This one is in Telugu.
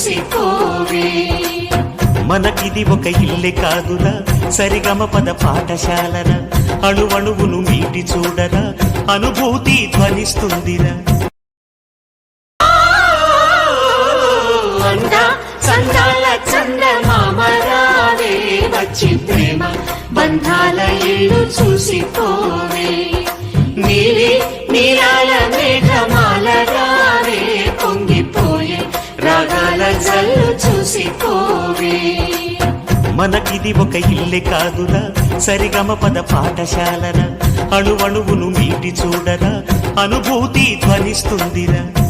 చూసిపోవే. మనకిది ఒక ఇల్లే కాదురా, సరిగమ పద పాఠశాలరా. అణువణువును మీటి చూడరా, అనుభూతి ధ్వనిస్తుందిరా. చందాల చందమామరావే, వచ్చి ప్రేమ బంధాల ఇల్లు చూసిపోవే. నీలి నీలాల మేఘమాల రావే, పొంగిపోయే రాగాల జల్లు చూసిపోవే. మనకిది ఒక ఇల్లే కాదురా, సరిగమ పద పాఠశాలరా. అణువణువును మీటి చూడరా, అనుభూతి ధ్వనిస్తుందిరా.